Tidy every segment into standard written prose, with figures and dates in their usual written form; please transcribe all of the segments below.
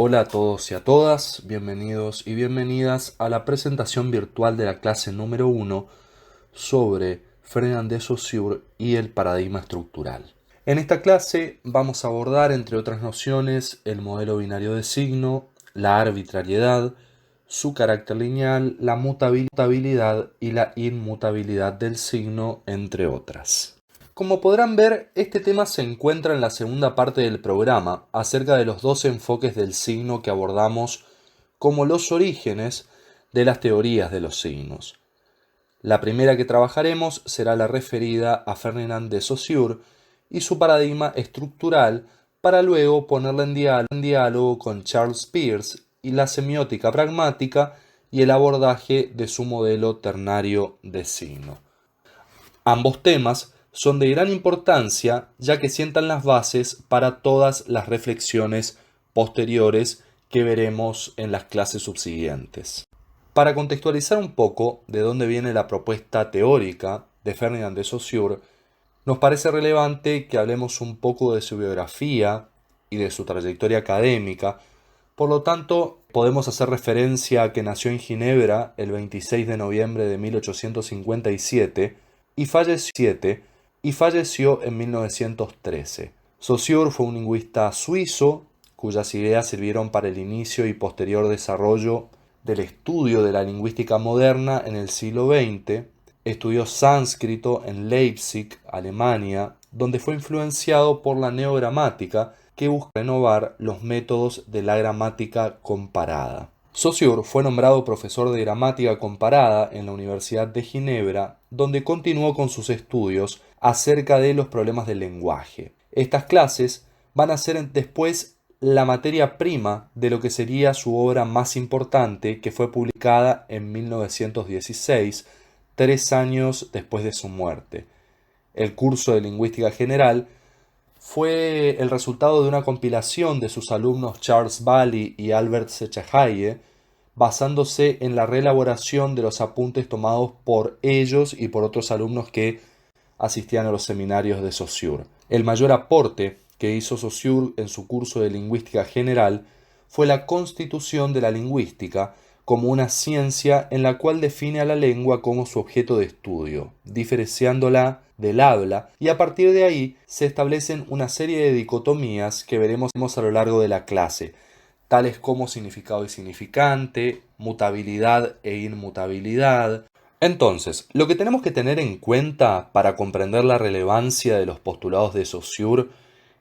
Hola a todos y a todas, bienvenidos y bienvenidas a la presentación virtual de la clase número 1 sobre Ferdinand de Saussure y el paradigma estructural. En esta clase vamos a abordar, entre otras nociones, el modelo binario de signo, la arbitrariedad, su carácter lineal, la mutabilidad y la inmutabilidad del signo, entre otras. Como podrán ver, este tema se encuentra en la segunda parte del programa, acerca de los dos enfoques del signo que abordamos como los orígenes de las teorías de los signos. La primera que trabajaremos será la referida a Ferdinand de Saussure y su paradigma estructural, para luego ponerla en diálogo con Charles Peirce y la semiótica pragmática y el abordaje de su modelo ternario de signo. Ambos temas son de gran importancia, ya que sientan las bases para todas las reflexiones posteriores que veremos en las clases subsiguientes. Para contextualizar un poco de dónde viene la propuesta teórica de Ferdinand de Saussure, nos parece relevante que hablemos un poco de su biografía y de su trayectoria académica. Por lo tanto, podemos hacer referencia a que nació en Ginebra el 26 de noviembre de 1857 y falleció en 1913. Saussure fue un lingüista suizo cuyas ideas sirvieron para el inicio y posterior desarrollo del estudio de la lingüística moderna en el siglo XX. Estudió sánscrito en Leipzig, Alemania, donde fue influenciado por la neogramática, que busca renovar los métodos de la gramática comparada. Saussure fue nombrado profesor de gramática comparada en la Universidad de Ginebra, donde continuó con sus estudios acerca de los problemas del lenguaje. Estas clases van a ser después la materia prima de lo que sería su obra más importante, que fue publicada en 1916, 3 años después de su muerte. El curso de Lingüística General fue el resultado de una compilación de sus alumnos Charles Bally y Albert Sechahaye, basándose en la reelaboración de los apuntes tomados por ellos y por otros alumnos que asistían a los seminarios de Saussure. El mayor aporte que hizo Saussure en su curso de Lingüística General fue la constitución de la lingüística como una ciencia en la cual define a la lengua como su objeto de estudio, diferenciándola del habla, y a partir de ahí se establecen una serie de dicotomías que veremos a lo largo de la clase, tales como significado y significante, mutabilidad e inmutabilidad. Entonces, lo que tenemos que tener en cuenta para comprender la relevancia de los postulados de Saussure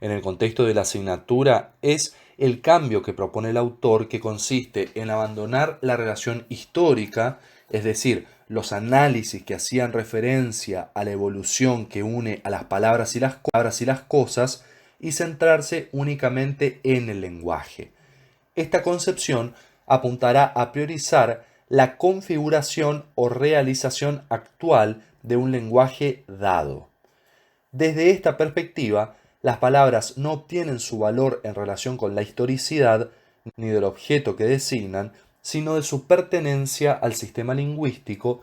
en el contexto de la asignatura es el cambio que propone el autor, que consiste en abandonar la relación histórica, es decir, los análisis que hacían referencia a la evolución que une a las palabras y las cosas, y centrarse únicamente en el lenguaje. Esta concepción apuntará a priorizar la configuración o realización actual de un lenguaje dado. Desde esta perspectiva, las palabras no obtienen su valor en relación con la historicidad ni del objeto que designan, sino de su pertenencia al sistema lingüístico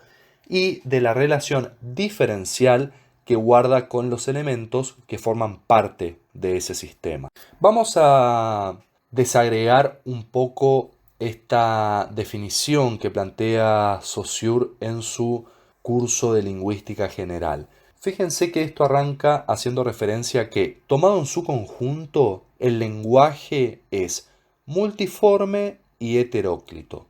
y de la relación diferencial que guarda con los elementos que forman parte de ese sistema. Vamos a desagregar un poco esta definición que plantea Saussure en su curso de Lingüística General. Fíjense que esto arranca haciendo referencia a que, tomado en su conjunto, el lenguaje es multiforme y heteróclito.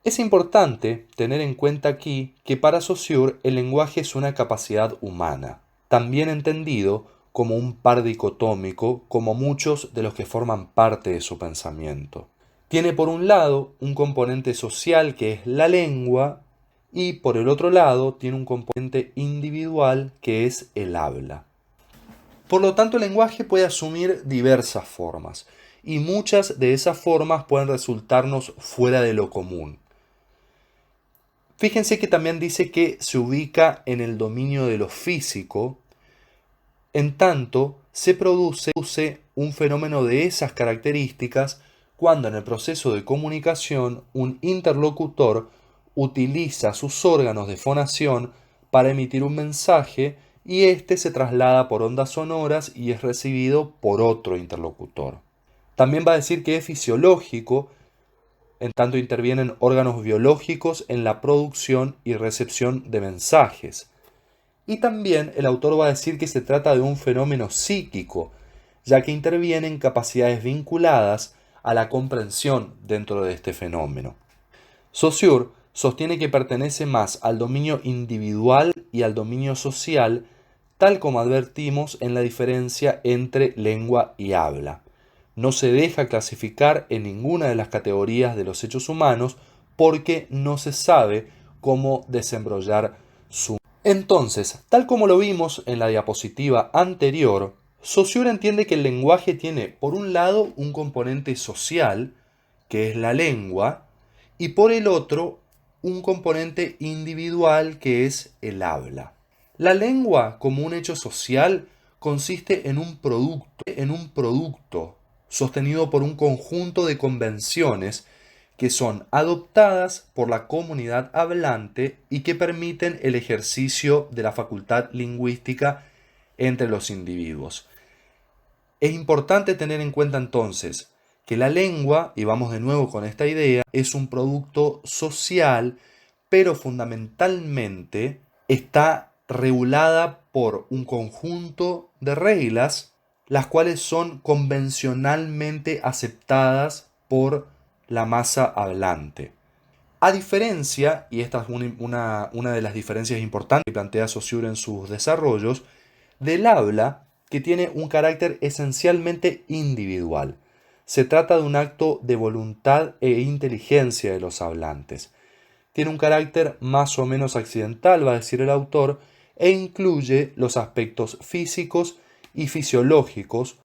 Es importante tener en cuenta aquí que para Saussure el lenguaje es una capacidad humana, también entendido como un par dicotómico, como muchos de los que forman parte de su pensamiento. Tiene por un lado un componente social, que es la lengua, y por el otro lado tiene un componente individual, que es el habla. Por lo tanto, el lenguaje puede asumir diversas formas, y muchas de esas formas pueden resultarnos fuera de lo común. Fíjense que también dice que se ubica en el dominio de lo físico, en tanto se produce un fenómeno de esas características cuando en el proceso de comunicación un interlocutor utiliza sus órganos de fonación para emitir un mensaje, y éste se traslada por ondas sonoras y es recibido por otro interlocutor. También va a decir que es fisiológico, en tanto intervienen órganos biológicos en la producción y recepción de mensajes. Y también el autor va a decir que se trata de un fenómeno psíquico, ya que intervienen capacidades vinculadas a la comprensión dentro de este fenómeno. Saussure sostiene que pertenece más al dominio individual y al dominio social, tal como advertimos en la diferencia entre lengua y habla. No se deja clasificar en ninguna de las categorías de los hechos humanos porque no se sabe cómo desembrollar su... Entonces, tal como lo vimos en la diapositiva anterior, Saussure entiende que el lenguaje tiene, por un lado, un componente social, que es la lengua, y por el otro, un componente individual, que es el habla. La lengua, como un hecho social, consiste en un producto sostenido por un conjunto de convenciones que son adoptadas por la comunidad hablante y que permiten el ejercicio de la facultad lingüística entre los individuos. Es importante tener en cuenta entonces que la lengua, y vamos de nuevo con esta idea, es un producto social, pero fundamentalmente está regulada por un conjunto de reglas, las cuales son convencionalmente aceptadas por la masa hablante. A diferencia, y esta es una de las diferencias importantes que plantea Saussure en sus desarrollos, del habla, que tiene un carácter esencialmente individual. Se trata de un acto de voluntad e inteligencia de los hablantes. Tiene un carácter más o menos accidental, va a decir el autor, e incluye los aspectos físicos y fisiológicos,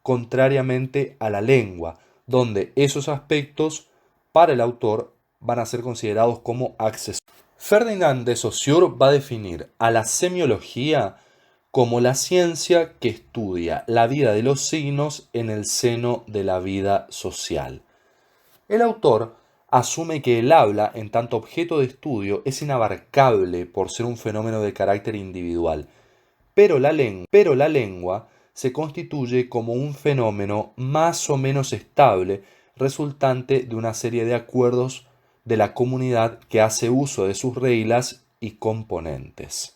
contrariamente a la lengua, donde esos aspectos, para el autor, van a ser considerados como accesorios. Ferdinand de Saussure va a definir a la semiología como la ciencia que estudia la vida de los signos en el seno de la vida social. El autor asume que el habla, en tanto objeto de estudio, es inabarcable por ser un fenómeno de carácter individual, pero la lengua se constituye como un fenómeno más o menos estable, resultante de una serie de acuerdos de la comunidad que hace uso de sus reglas y componentes.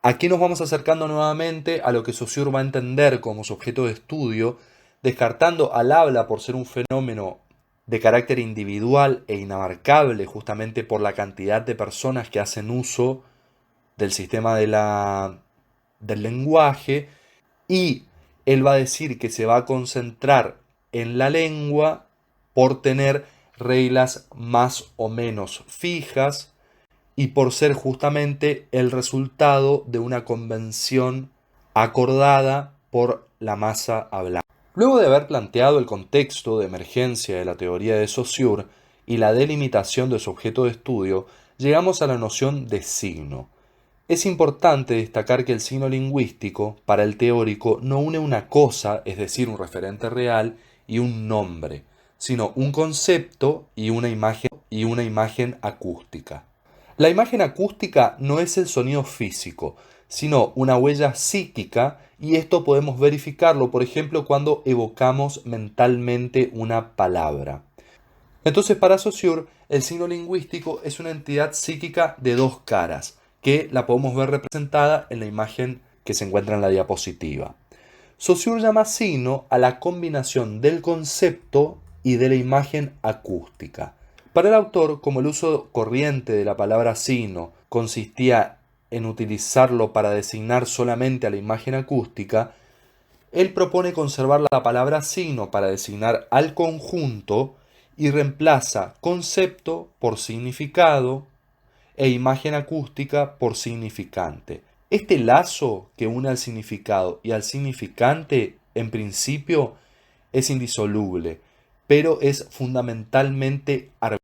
Aquí nos vamos acercando nuevamente a lo que Saussure va a entender como su objeto de estudio, descartando al habla por ser un fenómeno de carácter individual e inabarcable justamente por la cantidad de personas que hacen uso del sistema del lenguaje, y él va a decir que se va a concentrar en la lengua por tener reglas más o menos fijas y por ser justamente el resultado de una convención acordada por la masa hablante. Luego de haber planteado el contexto de emergencia de la teoría de Saussure y la delimitación de su objeto de estudio, llegamos a la noción de signo. Es importante destacar que el signo lingüístico, para el teórico, no une una cosa, es decir, un referente real, y un nombre, sino un concepto y una imagen acústica. La imagen acústica no es el sonido físico, sino una huella psíquica, y esto podemos verificarlo, por ejemplo, cuando evocamos mentalmente una palabra. Entonces, para Saussure, el signo lingüístico es una entidad psíquica de dos caras, que la podemos ver representada en la imagen que se encuentra en la diapositiva. Saussure llama signo a la combinación del concepto y de la imagen acústica. Para el autor, como el uso corriente de la palabra signo consistía en utilizarlo para designar solamente a la imagen acústica, él propone conservar la palabra signo para designar al conjunto y reemplaza concepto por significado e imagen acústica por significante. Este lazo que une al significado y al significante, en principio, es indisoluble, pero es fundamentalmente arbitrario.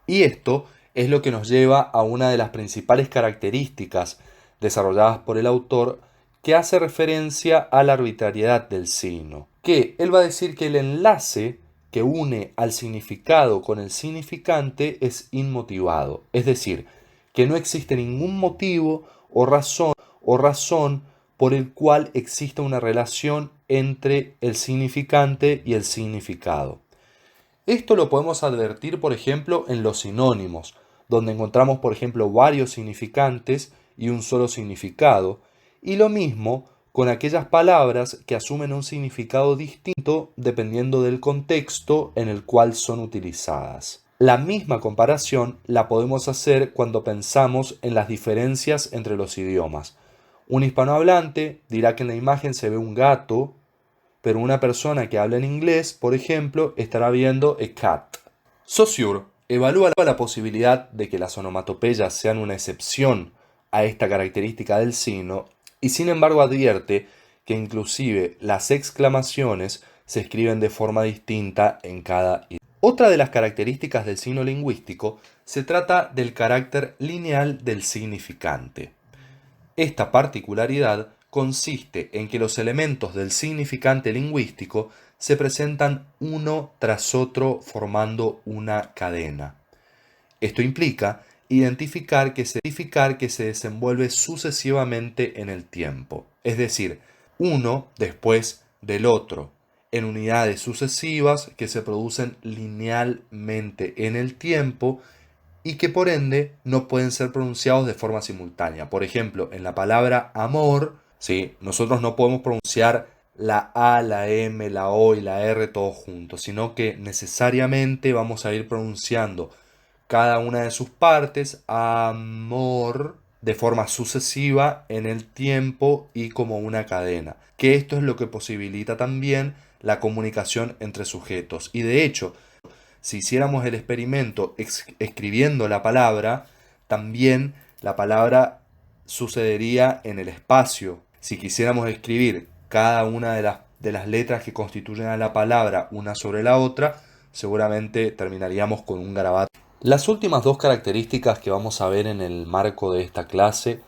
Y esto es lo que nos lleva a una de las principales características desarrolladas por el autor, que hace referencia a la arbitrariedad del signo. Que él va a decir que el enlace que une al significado con el significante es inmotivado, es decir, que no existe ningún motivo o razón por el cual exista una relación entre el significante y el significado. Esto lo podemos advertir, por ejemplo, en los sinónimos, donde encontramos, por ejemplo, varios significantes y un solo significado, y lo mismo con aquellas palabras que asumen un significado distinto dependiendo del contexto en el cual son utilizadas. La misma comparación la podemos hacer cuando pensamos en las diferencias entre los idiomas. Un hispanohablante dirá que en la imagen se ve un gato, pero una persona que habla en inglés, por ejemplo, estará viendo a cat. Saussure evalúa la posibilidad de que las onomatopeyas sean una excepción a esta característica del signo y sin embargo advierte que inclusive las exclamaciones se escriben de forma distinta en cada idioma. Otra de las características del signo lingüístico se trata del carácter lineal del significante. Esta particularidad consiste en que los elementos del significante lingüístico se presentan uno tras otro formando una cadena. Esto implica identificar que se desenvuelve sucesivamente en el tiempo, es decir, uno después del otro, en unidades sucesivas que se producen linealmente en el tiempo y que por ende no pueden ser pronunciados de forma simultánea. Por ejemplo, en la palabra amor, ¿sí? Nosotros no podemos pronunciar la A, la M, la O y la R todos juntos, sino que necesariamente vamos a ir pronunciando cada una de sus partes, amor, de forma sucesiva en el tiempo y como una cadena. Que esto es lo que posibilita también la comunicación entre sujetos. Y de hecho, si hiciéramos el experimento escribiendo la palabra, también la palabra sucedería en el espacio. Si quisiéramos escribir cada una de las letras que constituyen a la palabra una sobre la otra, seguramente terminaríamos con un garabato. Las últimas dos características que vamos a ver en el marco de esta clase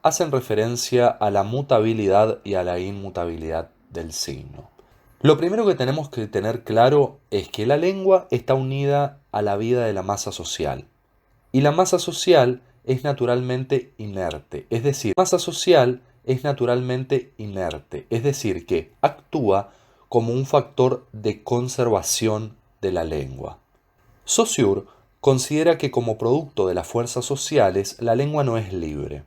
hacen referencia a la mutabilidad y a la inmutabilidad del signo. Lo primero que tenemos que tener claro es que la lengua está unida a la vida de la masa social. Y la masa social es naturalmente inerte, es decir, que actúa como un factor de conservación de la lengua. Saussure considera que como producto de las fuerzas sociales, la lengua no es libre.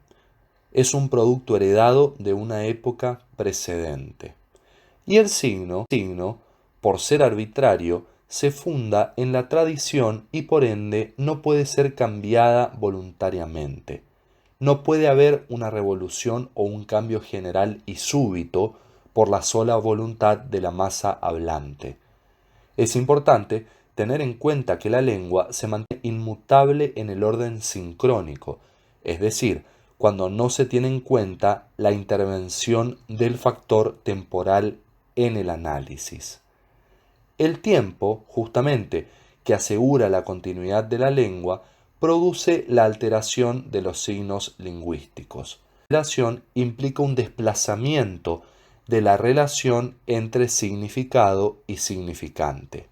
Es un producto heredado de una época precedente. Y el signo, por ser arbitrario, se funda en la tradición y por ende no puede ser cambiada voluntariamente. No puede haber una revolución o un cambio general y súbito por la sola voluntad de la masa hablante. Es importante tener en cuenta que la lengua se mantiene inmutable en el orden sincrónico, es decir, cuando no se tiene en cuenta la intervención del factor temporal en el análisis. El tiempo, justamente, que asegura la continuidad de la lengua, produce la alteración de los signos lingüísticos. La alteración implica un desplazamiento de la relación entre significado y significante.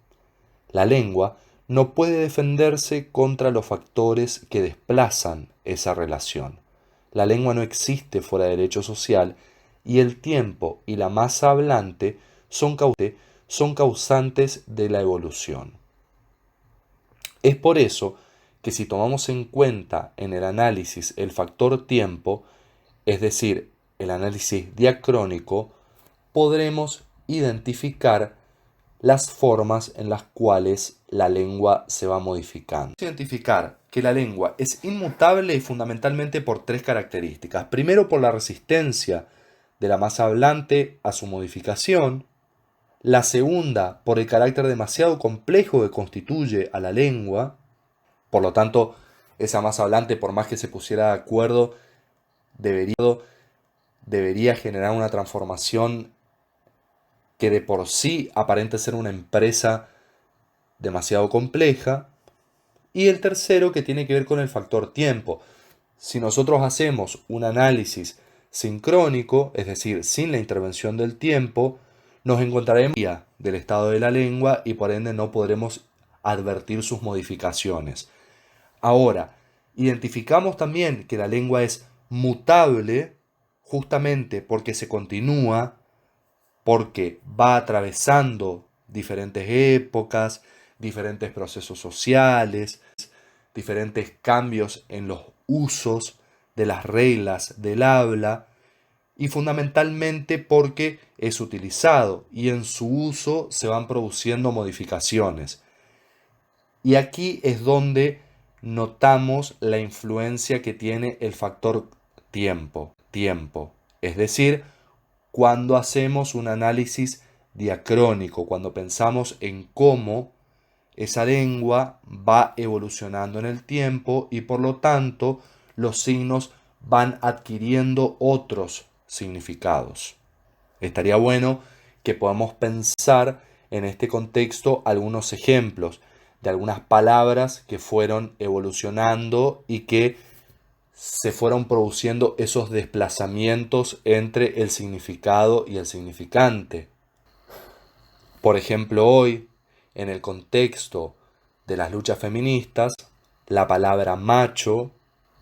La lengua no puede defenderse contra los factores que desplazan esa relación. La lengua no existe fuera del hecho social y el tiempo y la masa hablante son causantes de la evolución. Es por eso que si tomamos en cuenta en el análisis el factor tiempo, es decir, el análisis diacrónico, podremos identificar las formas en las cuales la lengua se va modificando. Identificar que la lengua es inmutable fundamentalmente por tres características. Primero, por la resistencia de la masa hablante a su modificación. La segunda, por el carácter demasiado complejo que constituye a la lengua. Por lo tanto, esa masa hablante, por más que se pusiera de acuerdo, debería generar una transformación que de por sí aparente ser una empresa demasiado compleja. Y el tercero, que tiene que ver con el factor tiempo. Si nosotros hacemos un análisis sincrónico, es decir, sin la intervención del tiempo, nos encontraremos del estado de la lengua y por ende no podremos advertir sus modificaciones. Ahora, identificamos también que la lengua es mutable justamente porque se continúa porque va atravesando diferentes épocas, diferentes procesos sociales, diferentes cambios en los usos de las reglas del habla y fundamentalmente porque es utilizado y en su uso se van produciendo modificaciones. Y aquí es donde notamos la influencia que tiene el factor tiempo. Es decir, cuando hacemos un análisis diacrónico, cuando pensamos en cómo esa lengua va evolucionando en el tiempo y por lo tanto los signos van adquiriendo otros significados. Estaría bueno que podamos pensar en este contexto algunos ejemplos de algunas palabras que fueron evolucionando y que se fueron produciendo esos desplazamientos entre el significado y el significante. Por ejemplo, hoy, en el contexto de las luchas feministas, la palabra macho,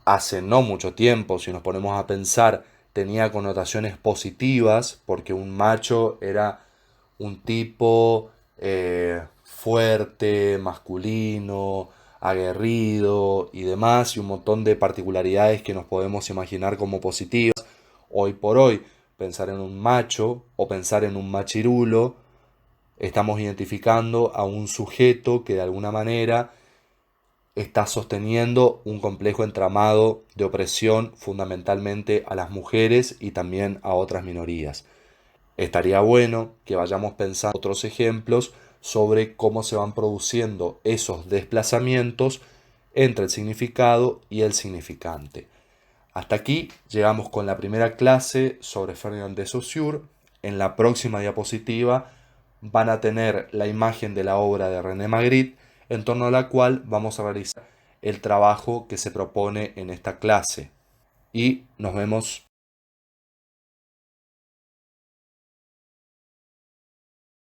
hace no mucho tiempo, si nos ponemos a pensar, tenía connotaciones positivas, porque un macho era un tipo fuerte, masculino, aguerrido y demás, y un montón de particularidades que nos podemos imaginar como positivas. Hoy por hoy, pensar en un macho o pensar en un machirulo, estamos identificando a un sujeto que de alguna manera está sosteniendo un complejo entramado de opresión fundamentalmente a las mujeres y también a otras minorías. Estaría bueno que vayamos pensando otros ejemplos sobre cómo se van produciendo esos desplazamientos entre el significado y el significante. Hasta aquí llegamos con la primera clase sobre Ferdinand de Saussure. En la próxima diapositiva van a tener la imagen de la obra de René Magritte, en torno a la cual vamos a realizar el trabajo que se propone en esta clase. Y nos vemos